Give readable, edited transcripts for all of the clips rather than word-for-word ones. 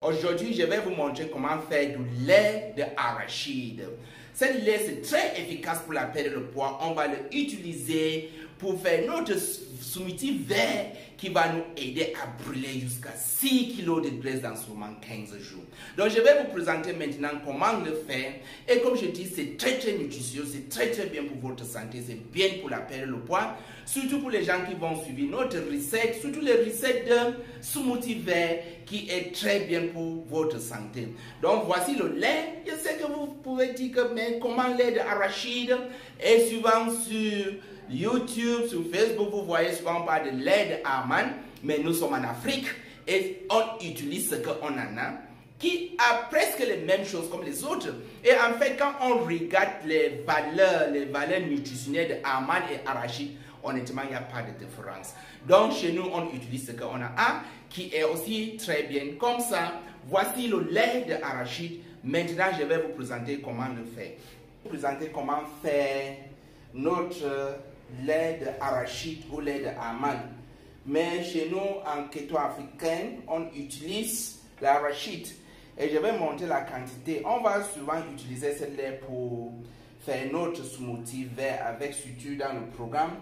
Aujourd'hui, je vais vous montrer comment faire du lait d'arachide. Ce lait, c'est très efficace pour la perte de poids. On va l'utiliser pour faire notre smoothie vert qui va nous aider à brûler jusqu'à 6 kg de graisse dans seulement 15 jours. Donc, je vais vous présenter maintenant comment le faire. Et comme je dis, c'est très nutritieux, c'est très bien pour votre santé, c'est bien pour la perte de poids. Surtout pour les gens qui vont suivre notre recette, surtout les recettes de smoothie vert qui est très bien pour votre santé. Donc, voici le lait. Je sais que vous pouvez dire que, mais comment lait d'arachide? Et souvent sur YouTube, sur Facebook, vous voyez souvent on parle de lait d'almande, mais nous sommes en Afrique et on utilise ce qu'on en a, qui a presque les mêmes choses comme les autres. Et en fait, quand on regarde les valeurs nutritionnelles d'almande et arachide, honnêtement, il n'y a pas de différence. Donc, chez nous, on utilise ce qu'on a, qui est aussi très bien. Comme ça, voici le lait d'arachide. Maintenant, je vais vous présenter comment le faire. Je vais vous présenter comment faire notre lait d'arachide ou lait d'amande. Mais chez nous, en keto africain, on utilise l'arachide. Et je vais monter la quantité. On va souvent utiliser ce lait pour faire notre smoothie vert avec surtout dans le programme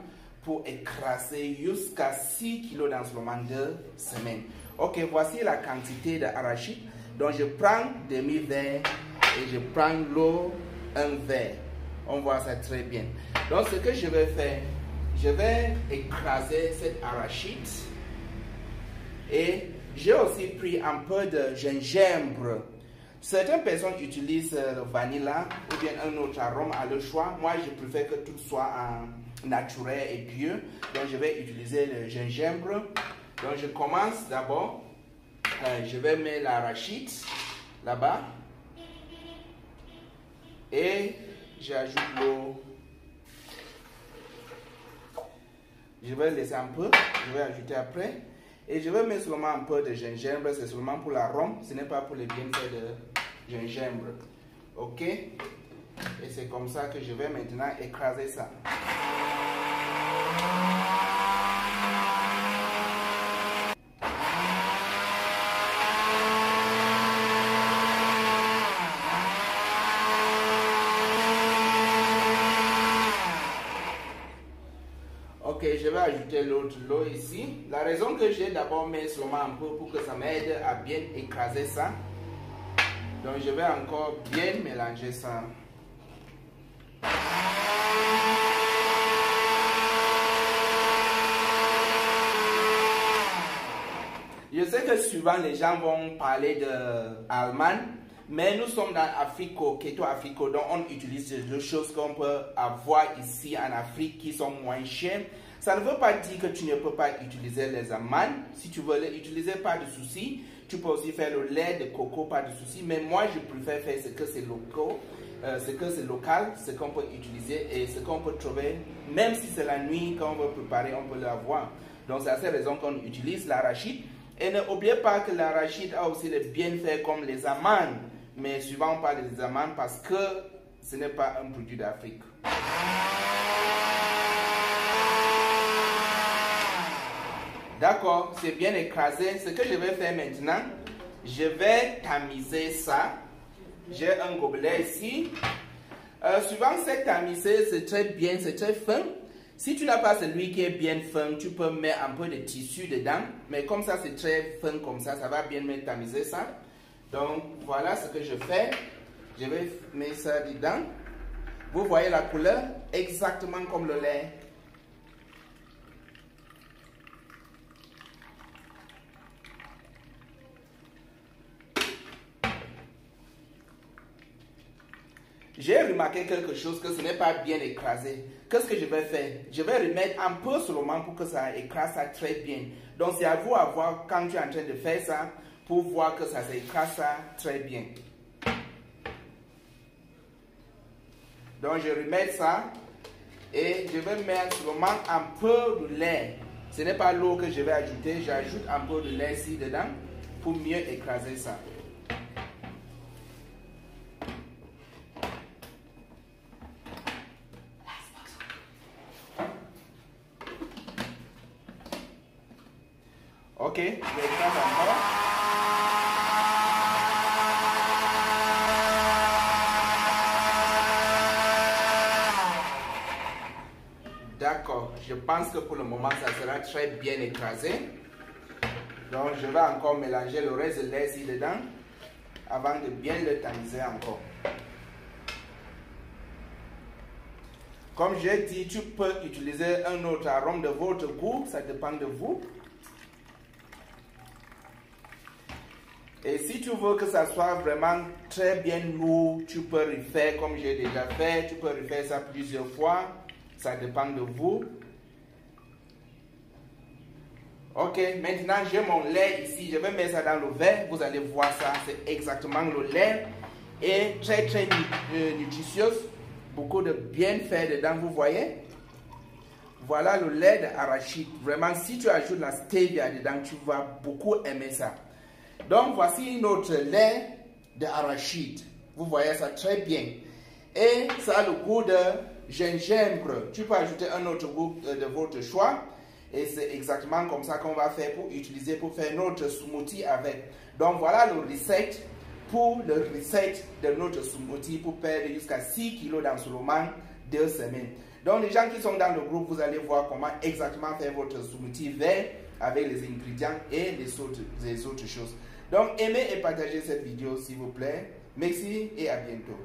pour écraser jusqu'à 6 kg dans seulement 2 semaines. Ok, voici la quantité d'arachide. Donc je prends demi-verre et je prends l'eau, un verre. On voit ça très bien. Donc ce que je vais faire, je vais écraser cet arachide. Et j'ai aussi pris un peu de gingembre. Certaines personnes utilisent le vanilla ou bien un autre arôme à leur choix. Moi, je préfère que tout soit naturel et bio. Donc, je vais utiliser le gingembre. Donc, je commence d'abord. Je vais mettre l'arachide là-bas. Et j'ajoute l'eau. Je vais laisser un peu. Je vais ajouter après. Et je vais mettre seulement un peu de gingembre. C'est seulement pour l'arôme. Ce n'est pas pour les bienfaits de gingembre. Ok? Et c'est comme ça que je vais maintenant écraser ça. Ok, je vais ajouter l'autre l'eau ici. La raison que j'ai d'abord mis seulement un peu pour que ça m'aide à bien écraser ça. Donc je vais encore bien mélanger ça. Je sais que souvent les gens vont parler d'almande, mais nous sommes dans Africo, Keto Africo, donc on utilise des choses qu'on peut avoir ici en Afrique qui sont moins chères. Ça ne veut pas dire que tu ne peux pas utiliser les amandes. Si tu veux les utiliser, pas de souci. Tu peux aussi faire le lait de coco, pas de souci. Mais moi, je préfère faire ce que c'est local, ce qu'on peut utiliser et ce qu'on peut trouver. Même si c'est la nuit, quand on veut préparer, on peut l'avoir. Donc, c'est à cette raison qu'on utilise l'arachide. Et n'oubliez pas que l'arachide a aussi des bienfaits comme les amandes. Mais souvent, on parle des amandes parce que ce n'est pas un produit d'Afrique. D'accord, c'est bien écrasé. Ce que je vais faire maintenant, je vais tamiser ça. J'ai un gobelet ici. Souvent, c'est tamisé, c'est très bien, c'est très fin. Si tu n'as pas celui qui est bien fin, tu peux mettre un peu de tissu dedans. Mais comme ça, c'est très fin comme ça, ça va bien me tamiser ça. Donc, voilà ce que je fais. Je vais mettre ça dedans. Vous voyez la couleur exactement comme le lait. J'ai remarqué quelque chose que ce n'est pas bien écrasé. Qu'est-ce que je vais faire? Je vais remettre un peu seulement pour que ça écrase ça très bien. Donc c'est à vous à voir quand tu es en train de faire ça pour voir que ça s'écrase ça très bien. Donc je remets ça et je vais mettre seulement un peu de lait. Ce n'est pas l'eau que je vais ajouter, j'ajoute un peu de lait ici dedans pour mieux écraser ça. Ok, je écrase encore. Je pense que pour le moment, ça sera très bien écrasé. Donc, je vais encore mélanger le reste de lait ici dedans avant de bien le tamiser encore. Comme j'ai dit, tu peux utiliser un autre arôme de votre goût, ça dépend de vous. Et si tu veux que ça soit vraiment très bien lourd, tu peux refaire comme j'ai déjà fait, tu peux refaire ça plusieurs fois, ça dépend de vous. Ok, maintenant j'ai mon lait ici, je vais mettre ça dans le verre, vous allez voir ça, c'est exactement le lait et très nutritieux, beaucoup de bienfaits dedans, vous voyez. Voilà le lait d'arachide, vraiment si tu ajoutes la stevia dedans, tu vas beaucoup aimer ça. Donc voici notre lait d'arachide, vous voyez ça très bien et ça a le goût de gingembre, tu peux ajouter un autre goût de votre choix. Et c'est exactement comme ça qu'on va faire pour utiliser, pour faire notre smoothie avec. Donc voilà le recette pour le recette de notre smoothie pour perdre jusqu'à 6 kg dans seulement 2 semaines. Donc les gens qui sont dans le groupe, vous allez voir comment exactement faire votre smoothie vert avec les ingrédients et les autres choses. Donc aimez et partagez cette vidéo s'il vous plaît. Merci et à bientôt.